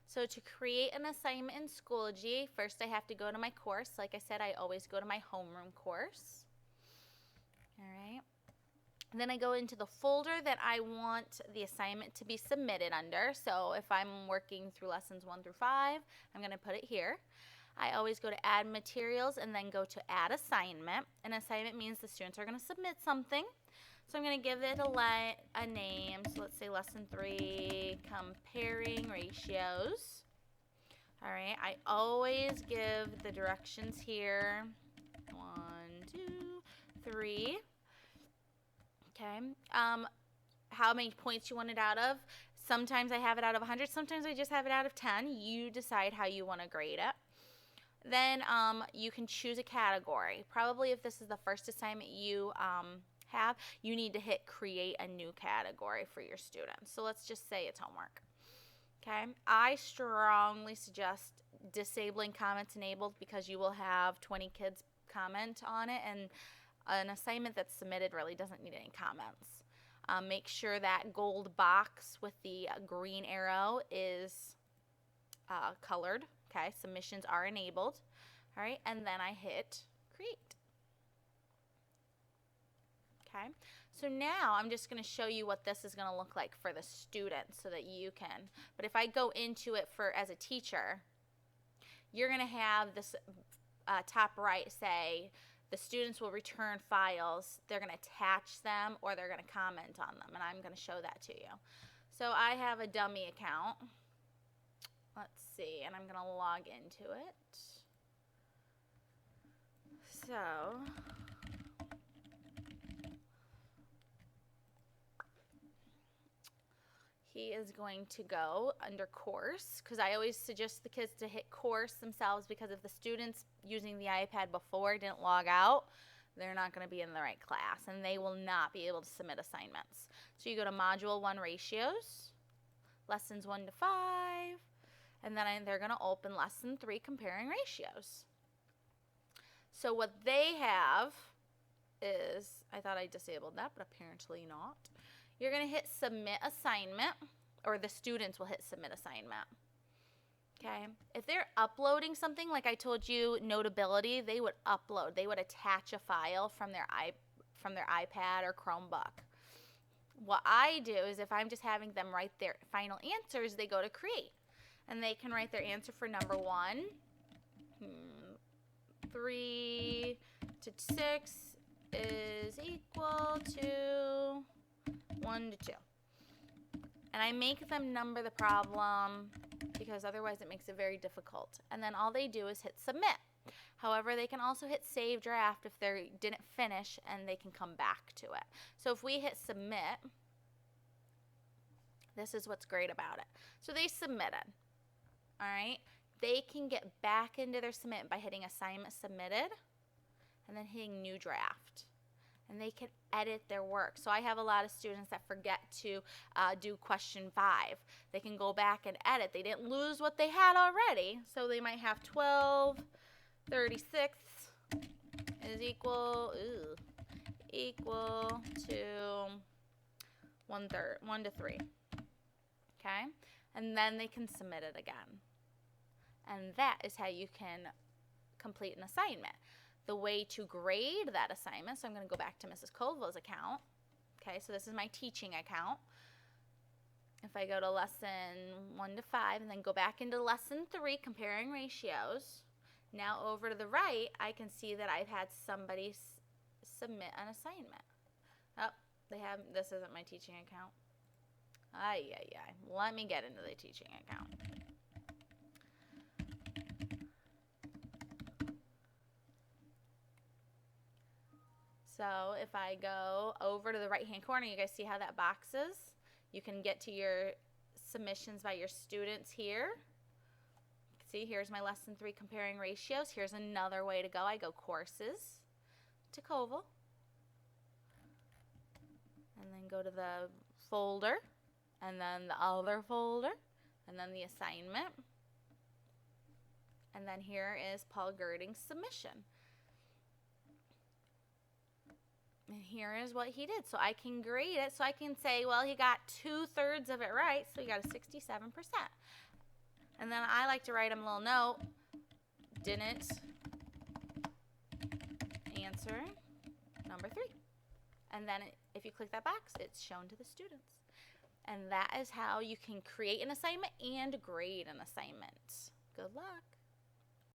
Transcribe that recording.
So to create an assignment in Schoology, first I have to go to my course. Like I said, I always go to my homeroom course. All right. And then I go into the folder that I want the assignment to be submitted under. So if I'm working through lessons 1 through 5, I'm going to put it here. I always go to add materials and then go to add assignment. An assignment means the students are going to submit something. So I'm going to give it a name. So let's say lesson 3, comparing ratios. All right, I always give the directions here. 1, 2, 3. Okay. How many points you want it out of? Sometimes I have it out of 100. Sometimes I just have it out of 10. You decide how you want to grade it. Then you can choose a category. Probably if this is the first assignment you have, you need to hit create a new category for your students. So let's just say it's homework. Okay, I strongly suggest disabling comments enabled because you will have 20 kids comment on it, and an assignment that's submitted really doesn't need any comments. Make sure that gold box with the green arrow is colored. Okay, submissions are enabled. All right, and then I hit create. Okay, so now I'm just going to show you what this is going to look like for the students so that you can. But if I go into it as a teacher, you're going to have this top right say the students will return files. They're going to attach them or they're going to comment on them, and I'm going to show that to you. So I have a dummy account. Let's see, and I'm going to log into it. So he is going to go under course, because I always suggest the kids to hit course themselves, because if the students using the iPad before didn't log out, they're not going to be in the right class and they will not be able to submit assignments. So you go to module 1 ratios, lessons 1 to 5, and then they're going to open lesson 3 comparing ratios. So what they have is, I thought I disabled that, but apparently not. You're going to hit submit assignment, or the students will hit submit assignment. Okay. If they're uploading something, like I told you, Notability, they would upload. They would attach a file from their iPad or Chromebook. What I do is if I'm just having them write their final answers, they go to create. And they can write their answer for number 1, 3 to 6 is equal to 1 to 2. And I make them number the problem because otherwise it makes it very difficult. And then all they do is hit submit. However, they can also hit save draft if they didn't finish, and they can come back to it. So if we hit submit, this is what's great about it. So they submitted. All right. They can get back into their submit by hitting assignment submitted and then hitting new draft. And they can edit their work. So I have a lot of students that forget to do question 5. They can go back and edit. They didn't lose what they had already. So they might have 12/36 is equal to 1 to 3. Okay? And then they can submit it again. And that is how you can complete an assignment. The way to grade that assignment, so I'm going to go back to Mrs. Koval's account. Okay, so this is my teaching account. If I go to lesson 1 to 5 and then go back into lesson 3, comparing ratios, now over to the right, I can see that I've had somebody submit an assignment. Oh, this isn't my teaching account. Let me get into the teaching account. So if I go over to the right-hand corner, you guys see how that box is? You can get to your submissions by your students here. See, here's my lesson 3 comparing ratios. Here's another way to go. I go courses to Koval. And then go to the folder, and then the other folder, and then the assignment. And then here is Paul Girding's submission. And here is what he did. So I can grade it. So I can say, well, he got 2/3 of it right, so he got a 67%. And then I like to write them a little note. Didn't answer number 3. And then if you click that box, it's shown to the students. And that is how you can create an assignment and grade an assignment. Good luck.